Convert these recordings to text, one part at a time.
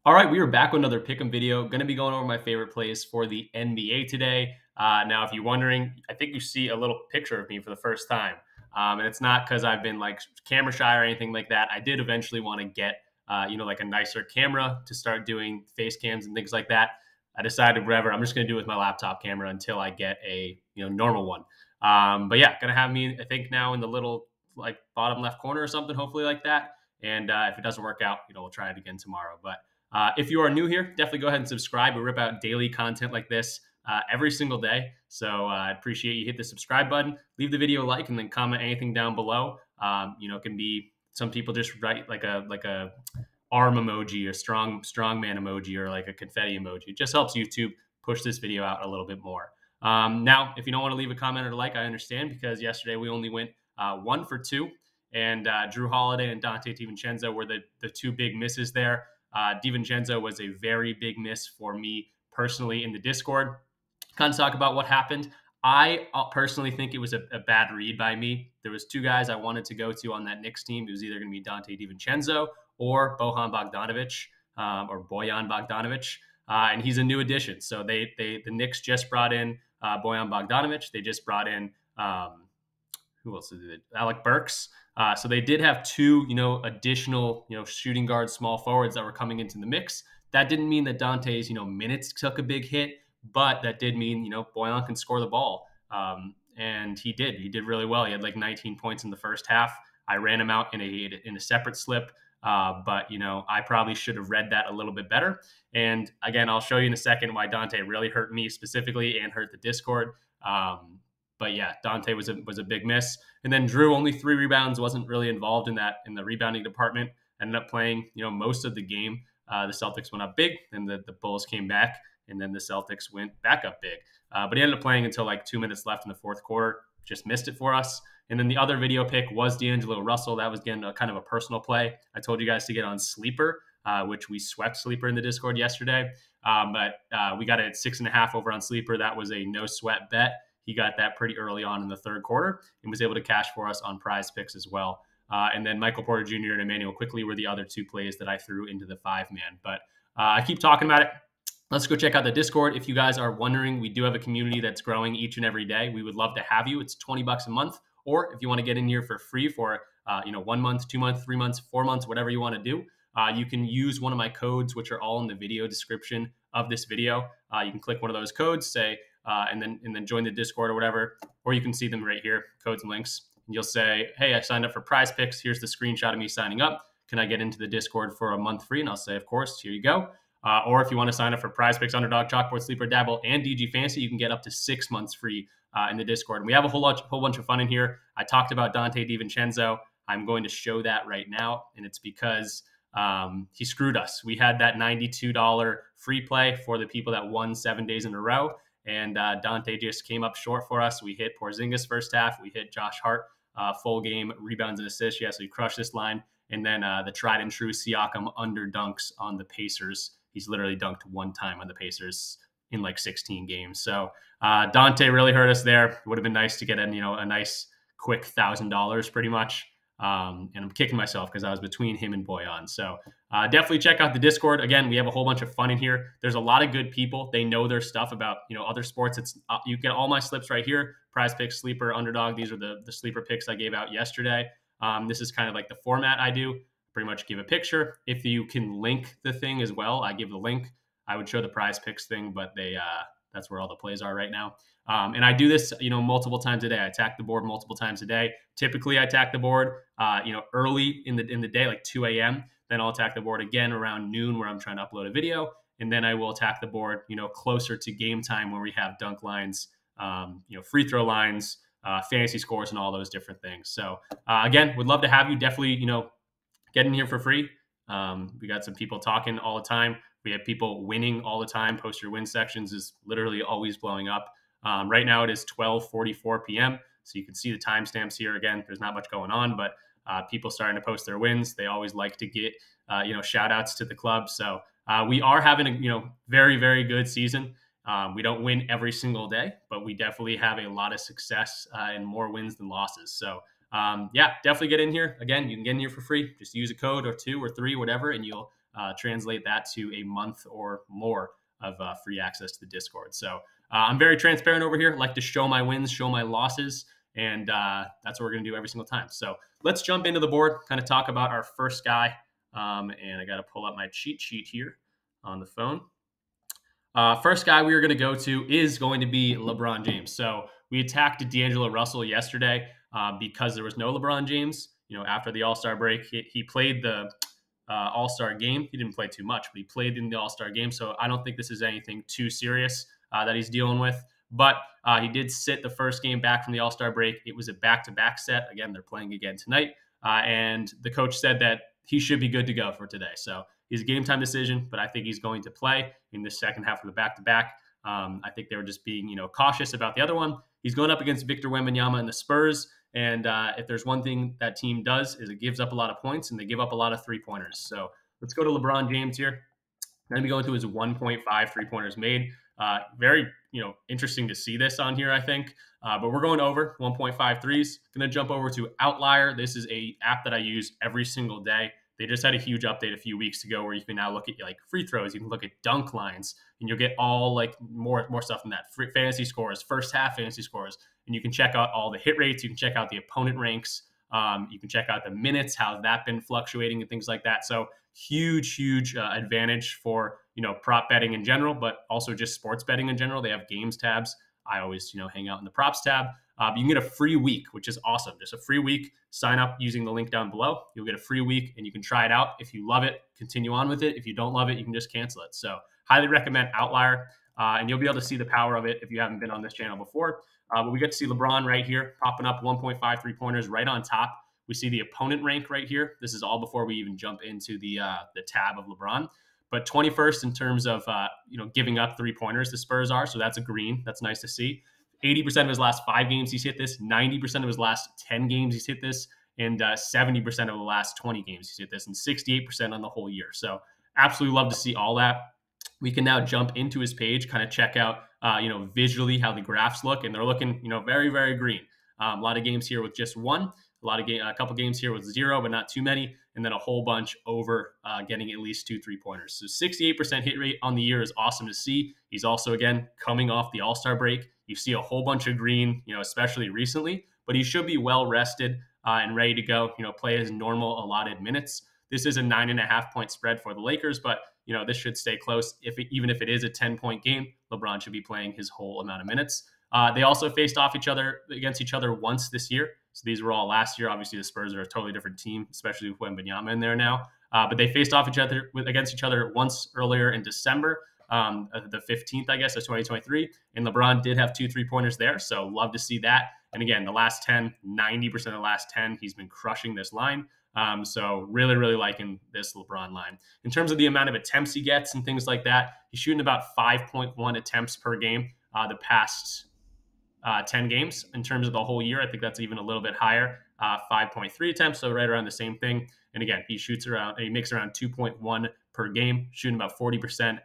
All right, we are back with another pick'em video. Going to be going over my favorite plays for the NBA today. Now, if you're wondering, I think you see a little picture of me for the first time, and it's not because I've been like camera shy or anything like that. I did eventually want to get, like a nicer camera to start doing face cams and things like that. I decided, whatever, I'm just going to do it with my laptop camera until I get a normal one. But yeah, gonna have me, I think, now in the little like bottom left corner or something, hopefully like that. And if it doesn't work out, we'll try it again tomorrow. But if you are new here, definitely go ahead and subscribe. We rip out daily content like this every single day. So I appreciate you hit the subscribe button, leave the video a like, and then comment anything down below. It can be, some people just write like a arm emoji or strongman emoji or like a confetti emoji. It just helps YouTube push this video out a little bit more. Now, if you don't want to leave a comment or a like, I understand, because yesterday we only went 1 for 2. And Drew Holiday and Dante DiVincenzo were the two big misses there. DiVincenzo was a very big miss for me personally in the Discord. Kind of talk about what happened. I personally think it was a bad read by me. There was two guys I wanted to go to on that Knicks team. It was either going to be Dante DiVincenzo or Bojan Bogdanovic, and he's a new addition. So the Knicks just brought in Bojan Bogdanovic. They just brought in who else did it? Alec Burks. So they did have two, additional, shooting guards, small forwards that were coming into the mix. That didn't mean that Dante's, minutes took a big hit, but that did mean, Bojan can score the ball. And he did. He did really well. He had like 19 points in the first half. I ran him out in a separate slip. But I probably should have read that a little bit better. And again, I'll show you in a second why Dante really hurt me specifically and hurt the Discord. But yeah, Dante was a big miss. And then Drew, only 3 rebounds, wasn't really involved in the rebounding department. Ended up playing, most of the game. The Celtics went up big, and the Bulls came back, and then the Celtics went back up big. But he ended up playing until like 2 minutes left in the fourth quarter. Just missed it for us. And then the other video pick was D'Angelo Russell. That was, again, kind of a personal play. I told you guys to get on Sleeper, which we swept Sleeper in the Discord yesterday. But we got it at 6.5 over on Sleeper. That was a no sweat bet. He got that pretty early on in the third quarter and was able to cash for us on PrizePicks as well. And then Michael Porter Jr. and Emmanuel Quickly were the other 2 plays that I threw into the 5-man. But I keep talking about it. Let's go check out the Discord. If you guys are wondering, we do have a community that's growing each and every day. We would love to have you. It's $20 a month. Or if you want to get in here for free for 1 month, 2 months, 3 months, 4 months, whatever you want to do, you can use one of my codes, which are all in the video description of this video. You can click one of those codes, say, and then join the Discord or whatever, or you can see them right here, codes and links. And you'll say, hey, I signed up for PrizePicks. Here's the screenshot of me signing up. Can I get into the Discord for a month free? And I'll say, of course, here you go. Or if you want to sign up for PrizePicks, Underdog, Chalkboard, Sleeper, Dabble, and DG Fantasy, you can get up to 6 months free in the Discord. And we have a whole bunch of fun in here. I talked about Dante DiVincenzo. I'm going to show that right now, and it's because he screwed us. We had that $92 free play for the people that won 7 days in a row, and Dante just came up short for us. We hit Porzingis first half. We hit Josh Hart full game rebounds and assists. Yeah, so he crushed this line. And then the tried and true Siakam under dunks on the Pacers. He's literally dunked 1 time on the Pacers in like 16 games. So Dante really hurt us there. It would have been nice to get a nice quick $1,000 pretty much. And I'm kicking myself because I was between him and Bojan. So definitely check out the Discord. Again, we have a whole bunch of fun in here. There's a lot of good people. They know their stuff about other sports. It's you get all my slips right here. PrizePicks, Sleeper, Underdog. These are the sleeper picks I gave out yesterday. This is kind of like the format I do. Pretty much give a picture. If you can link the thing as well, I give the link. I would show the PrizePicks thing, but that's where all the plays are right now. And I do this, multiple times a day. I attack the board multiple times a day. Typically, I attack the board, early in the day, like 2 a.m. Then I'll attack the board again around noon, where I'm trying to upload a video, and then I will attack the board, closer to game time, where we have dunk lines, free throw lines, fantasy scores, and all those different things. So again, would love to have you. Definitely, get in here for free. We got some people talking all the time. We have people winning all the time. Post your win sections is literally always blowing up. Right now it is 12:44 p.m. So you can see the timestamps here. Again, there's not much going on, but people starting to post their wins. They always like to get, shout outs to the club. So we are having a, very, very good season. We don't win every single day, but we definitely have a lot of success and more wins than losses. So yeah, definitely get in here. Again, you can get in here for free. Just use a code or 2 or 3, whatever, and you'll translate that to a month or more of free access to the Discord. So I'm very transparent over here. Like to show my wins, show my losses, and that's what we're going to do every single time. So let's jump into the board, kind of talk about our first guy. And I got to pull up my cheat sheet here on the phone. First guy we are going to go to is going to be LeBron James. So we attacked D'Angelo Russell yesterday because there was no LeBron James. After the All-Star break, he played the All-Star game. He didn't play too much, but he played in the All-Star game. So I don't think this is anything too serious that he's dealing with. But he did sit the first game back from the All-Star break. It was a back-to-back set. Again, they're playing again tonight. And the coach said that he should be good to go for today. So he's a game time decision, but I think he's going to play in the second half of the back-to-back. I think they were just being, cautious about the other one. He's going up against Victor Wembanyama and the Spurs. And if there's one thing that team does is it gives up a lot of points and they give up a lot of three-pointers. So let's go to LeBron James here. Going to be going through his 1.5 three-pointers made. Very, interesting to see this on here, I think. But we're going over 1.5 threes. Going to jump over to Outlier. This is a app that I use every single day. They just had a huge update a few weeks ago where you can now look at like free throws. You can look at dunk lines, and you'll get all like more stuff than that. Fantasy scores, first half fantasy scores, and you can check out all the hit rates. You can check out the opponent ranks. You can check out the minutes, how's that been fluctuating and things like that. So huge advantage for prop betting in general, but also just sports betting in general. They have games tabs. I always hang out in the props tab. But you can get a free week, which is awesome. Just a free week. Sign up using the link down below. You'll get a free week and you can try it out. If you love it, continue on with it. If you don't love it, you can just cancel it. So highly recommend Outlier. And you'll be able to see the power of it if you haven't been on this channel before. But we get to see LeBron right here, popping up 1.5 three-pointers right on top. We see the opponent rank right here. This is all before we even jump into the tab of LeBron. But 21st in terms of giving up three-pointers, the Spurs are. So that's a green. That's nice to see. 80% of his last 5 games he's hit this. 90% of his last 10 games he's hit this. And 70% of the last 20 games he's hit this. And 68% on the whole year. So absolutely love to see all that. We can now jump into his page, kind of check out, visually how the graphs look. And they're looking, very, very green. A lot of games here with just 1. A couple games here with 0, but not too many. And then a whole bunch over getting at least 2 3-pointers. So 68% hit rate on the year is awesome to see. He's also, again, coming off the All-Star break. You see a whole bunch of green, especially recently. But he should be well rested and ready to go, play his normal allotted minutes. This is a 9.5-point spread for the Lakers, but, this should stay close. Even if it is a 10-point game, LeBron should be playing his whole amount of minutes. They also faced off against each other once this year. So these were all last year. Obviously, the Spurs are a totally different team, especially with Wembanyama in there now. But they faced off against each other once earlier in December, the 15th, I guess, of 2023. And LeBron did have 2 3-pointers there. So love to see that. And again, the last 10, 90% of the last 10, he's been crushing this line. So really, really liking this LeBron line. In terms of the amount of attempts he gets and things like that, he's shooting about 5.1 attempts per game the past 10 games. In terms of the whole year, I think that's even a little bit higher, 5.3 attempts, so right around the same thing. And again, he makes around 2.1 per game, shooting about 40%.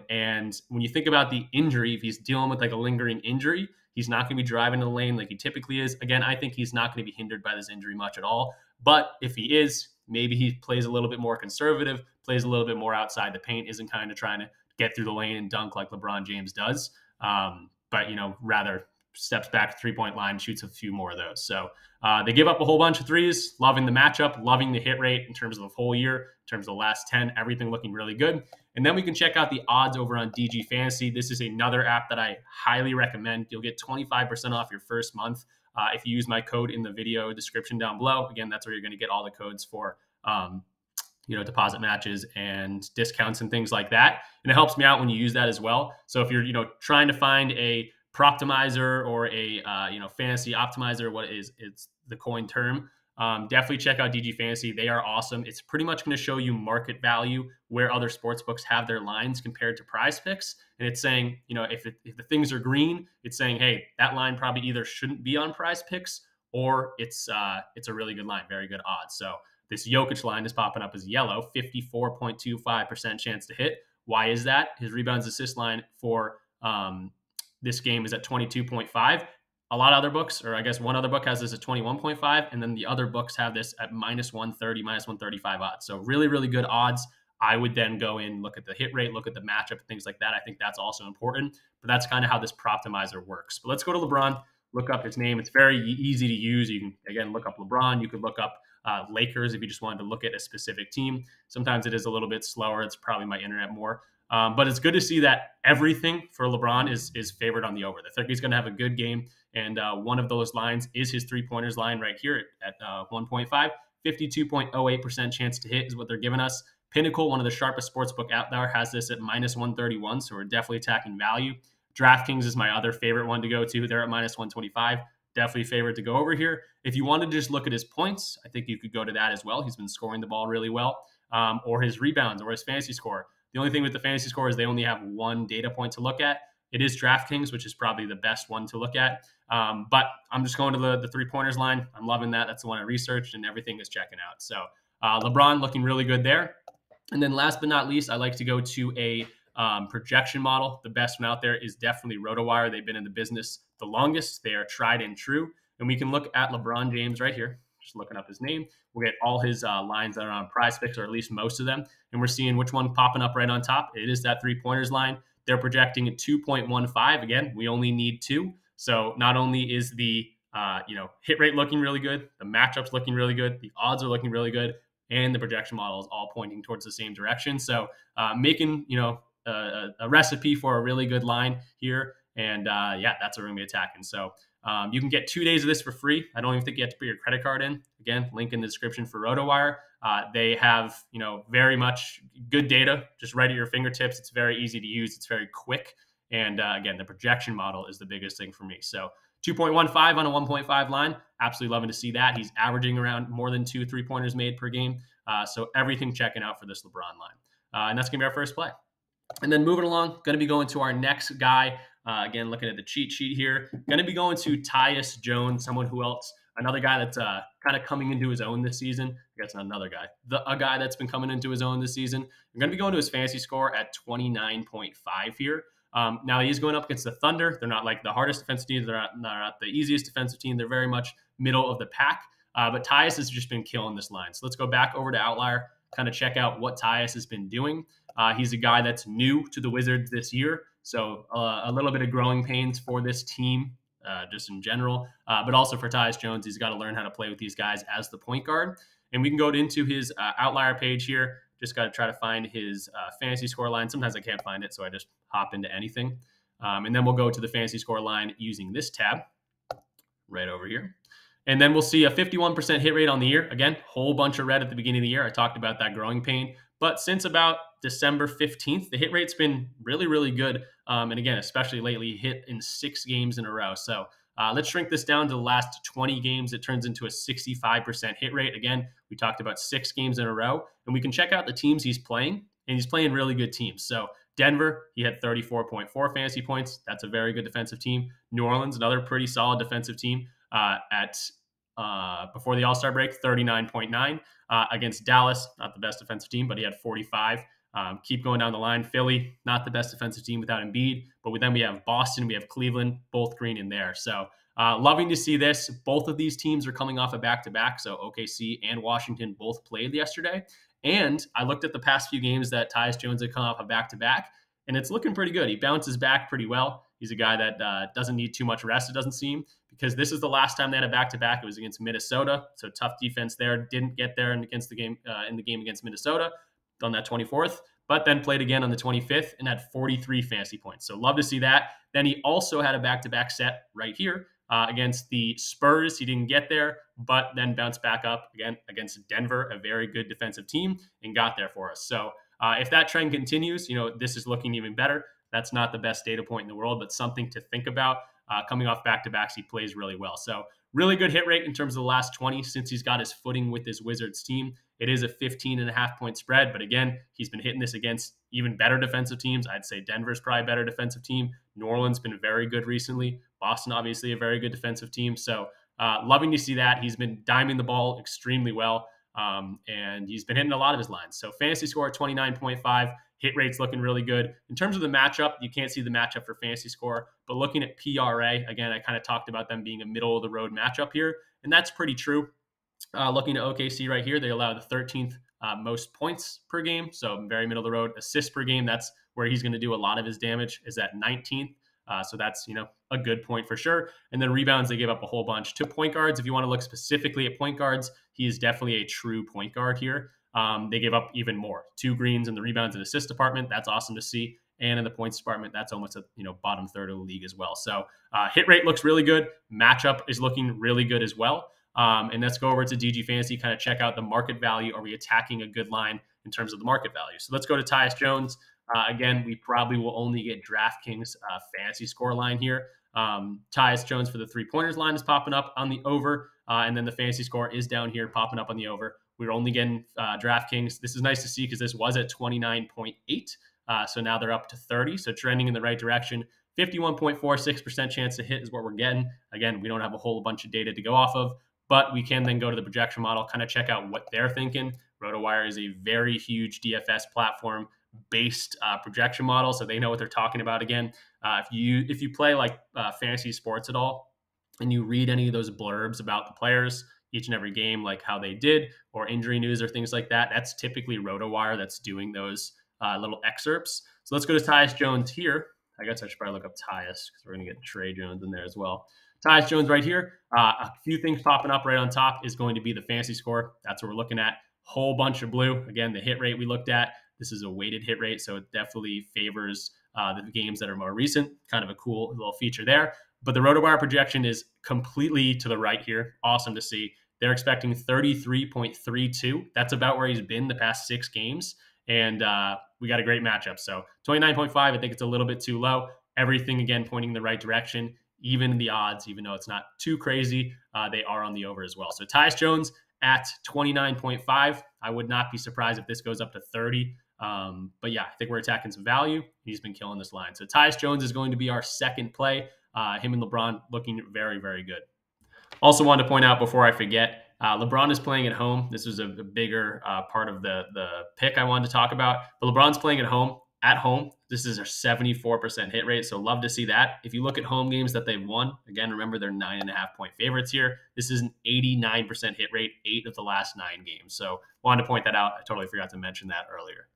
And when you think about the injury, if he's dealing with like a lingering injury, he's not going to be driving in the lane like he typically is. Again, I think he's not going to be hindered by this injury much at all. But if he is, maybe he plays a little bit more conservative, plays a little bit more outside the paint, isn't kind of trying to get through the lane and dunk like LeBron James does. But, rather steps back to 3-point line, shoots a few more of those. So they give up a whole bunch of threes, loving the matchup, loving the hit rate in terms of the whole year, in terms of the last 10, everything looking really good. And then we can check out the odds over on DG Fantasy. This is another app that I highly recommend. You'll get 25% off your first month if you use my code in the video description down below. Again, that's where you're going to get all the codes for deposit matches and discounts and things like that. And it helps me out when you use that as well. So if you're, trying to find a Proptimizer or a fantasy optimizer, it's the coin term, definitely check out DG Fantasy. They are awesome. It's pretty much going to show you market value where other sports books have their lines compared to PrizePicks. And it's saying, if the things are green, it's saying, hey, that line probably either shouldn't be on PrizePicks or it's a really good line, very good odds. So this Jokic line is popping up as yellow, 54.25% chance to hit. Why is that? His rebounds assist line for this game is at 22.5. A lot of other books, or I guess one other book has this at 21.5, and then the other books have this at -130, -135 odds. So really, really good odds. I would then go in, look at the hit rate, look at the matchup, things like that. I think that's also important. But that's kind of how this Proptimizer works. But let's go to LeBron, look up his name. It's very easy to use. You can, again, look up LeBron. You could look up Lakers if you just wanted to look at a specific team. Sometimes it is a little bit slower. It's probably my internet more. But it's good to see that everything for LeBron is favored on the over. I think he's going to have a good game. And one of those lines is his three-pointers line right here at 1.5. 52.08% chance to hit is what they're giving us. Pinnacle, one of the sharpest sportsbook out there, has this at minus 131, so we're definitely attacking value. DraftKings is my other favorite one to go to. They're at minus 125. Definitely favored to go over here. If you wanted to just look at his points, I think you could go to that as well. He's been scoring the ball really well, or his rebounds or his fantasy score. The only thing with the fantasy score is they only have one data point to look at. It is DraftKings, which is probably the best one to look at. But I'm just going to the three-pointers line. I'm loving that. That's the one I researched, and everything is checking out. So LeBron looking really good there. And then last but not least, I like to go to a projection model. The best one out there is definitely RotoWire. They've been in the business the longest. They are tried and true. And we can look at LeBron James right here. Just looking up his name. We'll get all his lines that are on PrizePicks, or at least most of them. And we're seeing which one popping up right on top. It is that three-pointers line. They're projecting at 2.15. Again, we only need 2. So not only is the hit rate looking really good, the matchups looking really good, the odds are looking really good, and the projection model is all pointing towards the same direction. So making a recipe for a really good line here. And that's what we're going to be attacking. So you can get 2 days of this for free. I don't even think you have to put your credit card in. Again, link in the description for RotoWire. They have, very much good data just right at your fingertips. It's very easy to use. It's very quick. And again, the projection model is the biggest thing for me. So 2.15 on a 1.5 line. Absolutely loving to see that. He's averaging around more than 2 3-pointers made per game. So everything checking out for this LeBron line. And that's going to be our first play. And then moving along, going to be going to our next guy. Again, looking at the cheat sheet here, going to be going to Tyus Jones, another guy that's kind of coming into his own this season. I guess not another guy, a guy that's been coming into his own this season. I'm going to be going to his fantasy score at 29.5 here. Now he's going up against the Thunder. They're not like the hardest defensive team. They're not the easiest defensive team. They're very much middle of the pack. But Tyus has just been killing this line. So let's go back over to Outlier, kind of check out what Tyus has been doing. He's a guy that's new to the Wizards this year. So a little bit of growing pains for this team, just in general, but also for Tyus Jones. He's got to learn how to play with these guys as the point guard. And we can go into his Outlier page here. Just got to try to find his fantasy score line. Sometimes I can't find it, so I just hop into anything. And then we'll go to the fantasy score line using this tab right over here. And then we'll see a 51% hit rate on the year. Again, whole bunch of red at the beginning of the year. I talked about that growing pain. But since about December 15th, the hit rate's been really, really good. And again, especially lately, hit in 6 games in a row. So let's shrink this down to the last 20 games. It turns into a 65% hit rate. Again, we talked about 6 games in a row. And we can check out the teams he's playing. And he's playing really good teams. So Denver, he had 34.4 fantasy points. That's a very good defensive team. New Orleans, another pretty solid defensive team before the All-Star break, 39.9. Against Dallas, not the best defensive team, but he had 45. Keep going down the line. Philly, not the best defensive team without Embiid. But then we have Boston, we have Cleveland, both green in there. So loving to see this. Both of these teams are coming off a back-to-back. So OKC and Washington both played yesterday. And I looked at the past few games that Tyus Jones had come off a back-to-back, and it's looking pretty good. He bounces back pretty well. He's a guy that doesn't need too much rest, it doesn't seem, because this is the last time they had a back-to-back. It was against Minnesota, so tough defense there. Didn't get there in the game against Minnesota on that 24th, but then played again on the 25th and had 43 fantasy points. So love to see that. Then he also had a back-to-back set right here against the Spurs. He didn't get there, but then bounced back up again against Denver, a very good defensive team, and got there for us. So if that trend continues, this is looking even better. That's not the best data point in the world, but something to think about. Coming off back-to-backs, he plays really well. So really good hit rate in terms of the last 20 since he's got his footing with this Wizards team. It is a 15.5-point spread, but again, he's been hitting this against even better defensive teams. I'd say Denver's probably a better defensive team. New Orleans been very good recently. Boston, obviously, a very good defensive team. So loving to see that. He's been diming the ball extremely well, and he's been hitting a lot of his lines. So fantasy score at 29.5. Hit rate's looking really good. In terms of the matchup, you can't see the matchup for fantasy score, but looking at PRA, again, I kind of talked about them being a middle-of-the-road matchup here, and that's pretty true. Looking at OKC right here, they allow the 13th most points per game, so very middle of the road. Assists per game, that's where he's going to do a lot of his damage, is at 19th. So that's, a good point for sure. And then rebounds, they gave up a whole bunch. To point guards, if you want to look specifically at point guards, he is definitely a true point guard here. They gave up even more. 2 greens in the rebounds and assist department. That's awesome to see. And in the points department, that's almost a bottom third of the league as well. So hit rate looks really good. Matchup is looking really good as well. And let's go over to DG Fantasy, kind of check out the market value. Are we attacking a good line in terms of the market value? So let's go to Tyus Jones. Again, we probably will only get DraftKings fantasy score line here. Tyus Jones for the 3-pointers line is popping up on the over, and then the fantasy score is down here popping up on the over. We're only getting DraftKings. This is nice to see because this was at 29.8. So now they're up to 30. So trending in the right direction. 51.46% chance to hit is what we're getting. Again, we don't have a whole bunch of data to go off of, but we can then go to the projection model, kind of check out what they're thinking. RotoWire is a very huge DFS platform based projection model, so they know what they're talking about. Again, if you play like fantasy sports at all, and you read any of those blurbs about the players each and every game, like how they did, or injury news or things like that, that's typically RotoWire that's doing those little excerpts. So let's go to Tyus Jones here. I guess I should probably look up Tyus because we're going to get Trey Jones in there as well. Tyus Jones right here. A few things popping up right on top is going to be the fantasy score. That's what we're looking at. Whole bunch of blue. Again, the hit rate we looked at. This is a weighted hit rate, so it definitely favors the games that are more recent. Kind of a cool little feature there. But the RotoWire projection is completely to the right here. Awesome to see. They're expecting 33.32. That's about where he's been the past 6 games. And we got a great matchup. So 29.5, I think it's a little bit too low. Everything, again, pointing in the right direction. Even the odds, even though it's not too crazy, they are on the over as well. So Tyus Jones at 29.5. I would not be surprised if this goes up to 30. But yeah, I think we're attacking some value. He's been killing this line. So Tyus Jones is going to be our second play. Him and LeBron looking very, very good. Also wanted to point out before I forget, LeBron is playing at home. This was a bigger part of the pick I wanted to talk about. But LeBron's playing at home. At home, this is a 74% hit rate, so love to see that. If you look at home games that they've won, again, remember they're 9.5-point favorites here. This is an 89% hit rate, 8 of the last 9 games. So wanted to point that out. I totally forgot to mention that earlier.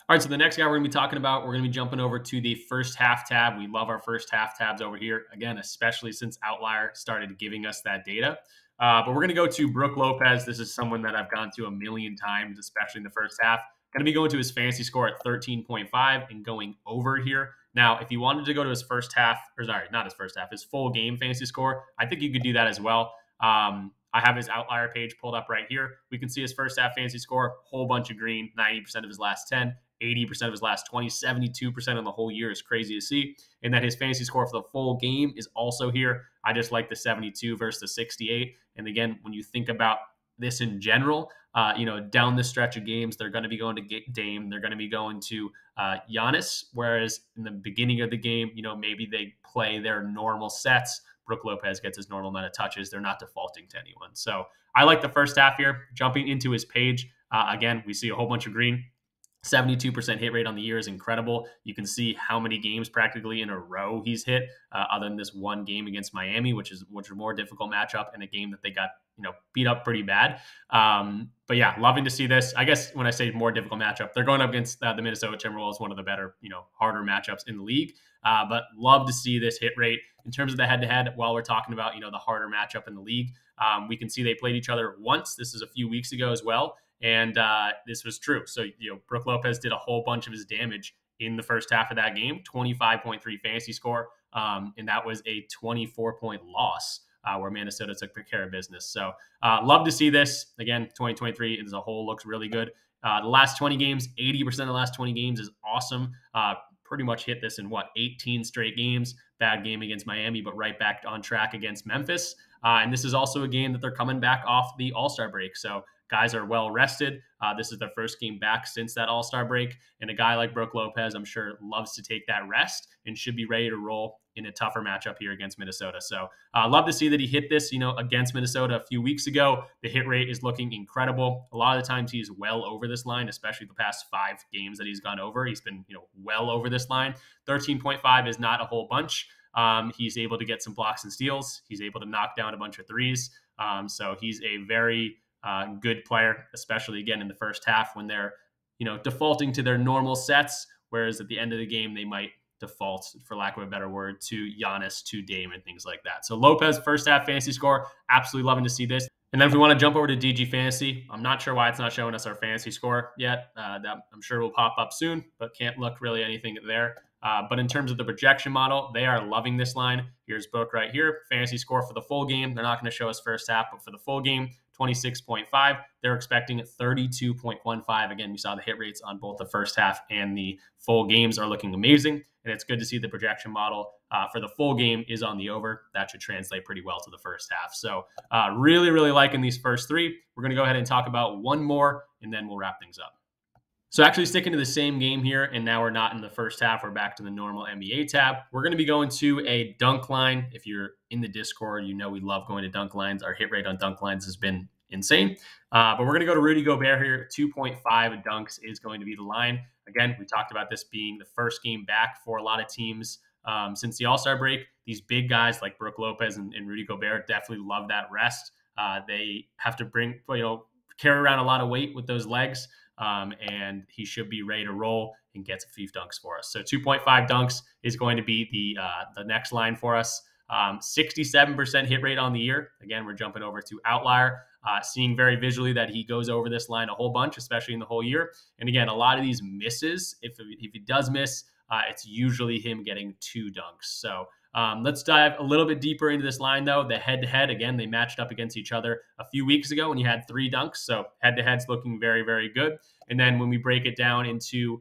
All right, so the next guy we're going to be talking about, we're going to be jumping over to the first half tab. We love our first half tabs over here, again, especially since Outlier started giving us that data. But we're going to go to Brook Lopez. This is someone that I've gone to a million times, especially in the first half. Going to be going to his fantasy score at 13.5 and going over here. Now, if you wanted to go to his first half, or sorry, not his first half, his full game fantasy score, I think you could do that as well. I have his outlier page pulled up right here. We can see his first half fantasy score, whole bunch of green, 90% of his last 10, 80% of his last 20, 72% on the whole year is crazy to see. And then his fantasy score for the full game is also here. I just like the 72 versus the 68. And again, when you think about this in general, down the stretch of games, they're going to be going to Dame. They're going to be going to Giannis. Whereas in the beginning of the game, maybe they play their normal sets. Brook Lopez gets his normal amount of touches. They're not defaulting to anyone. So I like the first half here. Jumping into his page, again, we see a whole bunch of green. 72% hit rate on the year is incredible. You can see how many games practically in a row he's hit, other than this one game against Miami, which is a more difficult matchup, and a game that they got beat up pretty bad. But yeah, loving to see this. I guess when I say more difficult matchup, they're going up against the Minnesota Timberwolves, one of the better, harder matchups in the league. But love to see this hit rate in terms of the head-to-head. While we're talking about the harder matchup in the league, we can see they played each other once. This is a few weeks ago as well. And this was true. So, Brook Lopez did a whole bunch of his damage in the first half of that game, 25.3 fantasy score. And that was a 24-point loss where Minnesota took care of business. So love to see this. Again, 2023 as a whole looks really good. The last 20 games, 80% of the last 20 games is awesome. Pretty much hit this in 18 straight games. Bad game against Miami, but right back on track against Memphis. And this is also a game that they're coming back off the All-Star break. So guys are well rested. This is their first game back since that All-Star break. And a guy like Brook Lopez, I'm sure, loves to take that rest and should be ready to roll in a tougher matchup here against Minnesota. So love to see that he hit this, against Minnesota a few weeks ago. The hit rate is looking incredible. A lot of the times he's well over this line, especially the past 5 games that he's gone over. He's been, well over this line. 13.5 is not a whole bunch. He's able to get some blocks and steals. He's able to knock down a bunch of threes. So he's a very good player, especially again in the first half when they're defaulting to their normal sets, whereas at the end of the game they might default, for lack of a better word, to Giannis, to Dame, and things like that. So Lopez, first half fantasy score, absolutely loving to see this. And then if we want to jump over to DG Fantasy, I'm not sure why it's not showing us our fantasy score yet. That I'm sure will pop up soon, but can't look really anything there. But in terms of the projection model, they are loving this line. Here's Book right here. Fantasy score for the full game. They're not going to show us first half, but for the full game, 26.5. They're expecting 32.15. Again, we saw the hit rates on both the first half and the full games are looking amazing. And it's good to see the projection model for the full game is on the over. That should translate pretty well to the first half. So really, really liking these first three. We're going to go ahead and talk about one more, and then we'll wrap things up. So actually sticking to the same game here, and now we're not in the first half. We're back to the normal NBA tab. We're going to be going to a dunk line. If you're in the Discord, you know we love going to dunk lines. Our hit rate on dunk lines has been insane. But we're going to go to Rudy Gobert here. 2.5 dunks is going to be the line. Again, we talked about this being the first game back for a lot of teams since the All-Star break. These big guys like Brook Lopez and Rudy Gobert definitely love that rest. They have to carry around a lot of weight with those legs. And he should be ready to roll and gets a few dunks for us. So 2.5 dunks is going to be the next line for us. 67% hit rate on the year. Again, we're jumping over to Outlier, seeing very visually that he goes over this line a whole bunch, especially in the whole year. And again, a lot of these misses, if he does miss, it's usually him getting 2 dunks. So let's dive a little bit deeper into this line, though. The head-to-head, again, they matched up against each other a few weeks ago when he had 3 dunks. So head-to-head's looking very, very good. And then when we break it down into,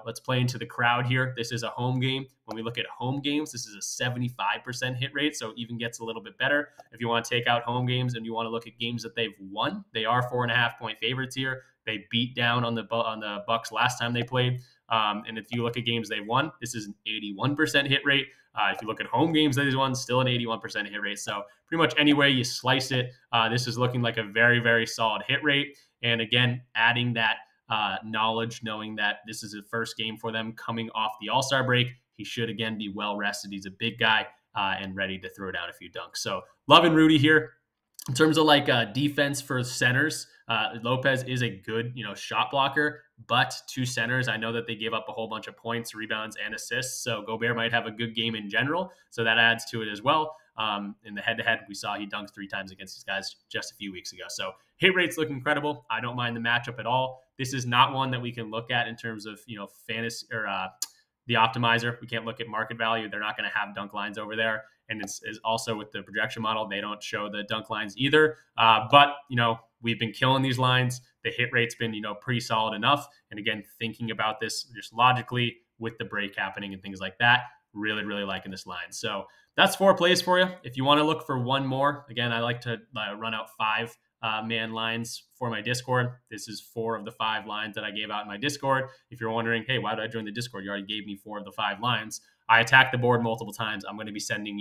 let's play into the crowd here. This is a home game. When we look at home games, this is a 75% hit rate, so even gets a little bit better. If you want to take out home games and you want to look at games that they've won, they are 4.5-point favorites here. They beat down on the Bucks last time they played. And if you look at games they've won, this is an 81% hit rate. If you look at home games that he's won, still an 81% hit rate. So pretty much any way you slice it, this is looking like a very, very solid hit rate. And again, adding that knowledge, knowing that this is the first game for them coming off the All-Star break, he should again be well rested. He's a big guy and ready to throw down a few dunks. So loving Rudy here. In terms of defense for centers, Lopez is a good, shot blocker, but 2 centers, I know that they gave up a whole bunch of points, rebounds, and assists. So Gobert might have a good game in general. So that adds to it as well. In the head-to-head, we saw he dunked 3 times against these guys just a few weeks ago. So hit rates look incredible. I don't mind the matchup at all. This is not one that we can look at in terms of, fantasy or the optimizer. We can't look at market value. They're not going to have dunk lines over there. And it's also with the projection model, they don't show the dunk lines either. But, we've been killing these lines. The hit rate's been, pretty solid enough. And again, thinking about this just logically with the break happening and things like that, really, really liking this line. So that's 4 plays for you. If you want to look for one more, again, I like to run out 5 man lines for my Discord. This is 4 of the 5 lines that I gave out in my Discord. If you're wondering, hey, why did I join the Discord? You already gave me 4 of the 5 lines. I attack the board multiple times. I'm going to be sending,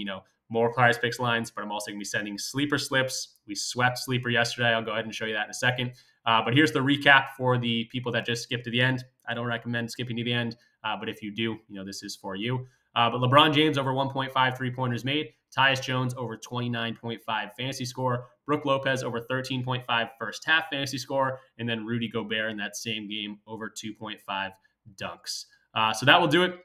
more PrizePicks lines, but I'm also going to be sending sleeper slips. We swept sleeper yesterday. I'll go ahead and show you that in a second. But here's the recap for the people that just skipped to the end. I don't recommend skipping to the end, but if you do, this is for you. But LeBron James over 1.5 3-pointers made. Tyus Jones over 29.5 fantasy score. Brook Lopez over 13.5 first half fantasy score. And then Rudy Gobert in that same game over 2.5 dunks. So that will do it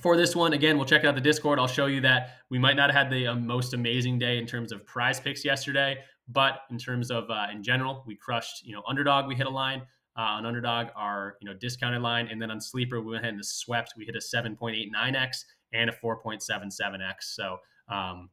for this one. Again, we'll check out the Discord. I'll show you that we might not have had the most amazing day in terms of prize picks yesterday, but in terms of in general, we crushed, Underdog. We hit a line on Underdog, our discounted line, and then on Sleeper we went ahead and swept. We hit a 7.89x and a 4.77x. So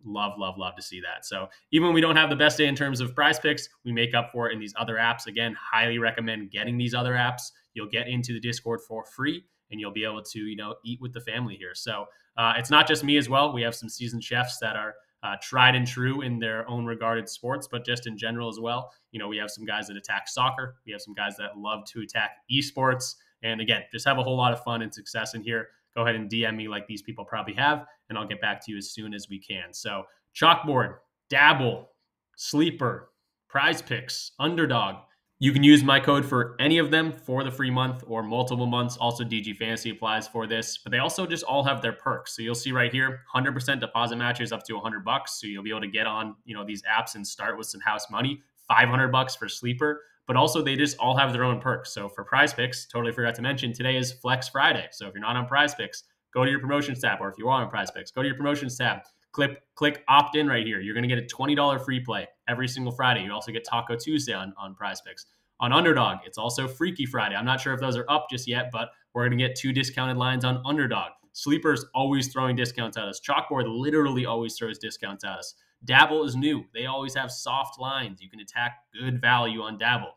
love to see that. So even when we don't have the best day in terms of prize picks, we make up for it in these other apps. Again, highly recommend getting these other apps. You'll get into the Discord for free, and you'll be able to, eat with the family here. So it's not just me as well. We have some seasoned chefs that are tried and true in their own regarded sports, but just in general as well. We have some guys that attack soccer. We have some guys that love to attack esports. And again, just have a whole lot of fun and success in here. Go ahead and DM me like these people probably have, and I'll get back to you as soon as we can. So Chalkboard, Dabble, Sleeper, PrizePicks, Underdog. You can use my code for any of them for the free month or multiple months. Also, DG Fantasy applies for this, but they also just all have their perks. So you'll see right here, 100% deposit matches up to $100. So you'll be able to get on, these apps and start with some house money. $500 for sleeper, but also they just all have their own perks. So for Prize Picks, totally forgot to mention, today is Flex Friday. So if you're not on Prize Picks, go to your promotions tab, or if you are on Prize Picks, go to your promotions tab, click opt in right here. You're going to get a $20 free play every single Friday. You also get Taco Tuesday on Prize Picks. On Underdog, it's also Freaky Friday. I'm not sure if those are up just yet, but we're going to get 2 discounted lines on Underdog. Sleeper's always throwing discounts at us. Chalkboard literally always throws discounts at us. Dabble is new. They always have soft lines. You can attack good value on Dabble.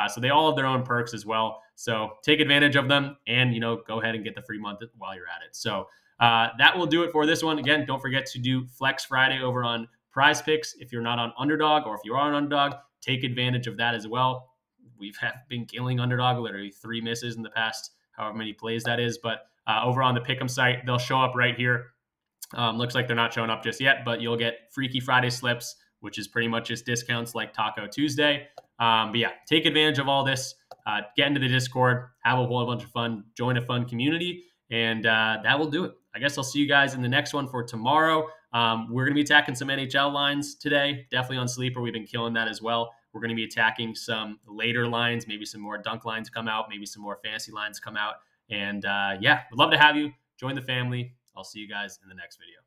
So they all have their own perks as well. So take advantage of them and, go ahead and get the free month while you're at it. So that will do it for this one. Again, don't forget to do Flex Friday over on Prize Picks. If you're not on Underdog, or if you are on Underdog, take advantage of that as well. We've been killing Underdog, literally 3 misses in the past, however many plays that is. But over on the Pick'em site, they'll show up right here. Looks like they're not showing up just yet, but you'll get Freaky Friday slips, which is pretty much just discounts like Taco Tuesday. But yeah, take advantage of all this. Get into the Discord, have a whole bunch of fun, join a fun community, and that will do it. I guess I'll see you guys in the next one for tomorrow. We're going to be attacking some NHL lines today, definitely on Sleeper. We've been killing that as well. We're going to be attacking some later lines, maybe some more dunk lines come out, maybe some more fantasy lines come out. And yeah, we'd love to have you. Join the family. I'll see you guys in the next video.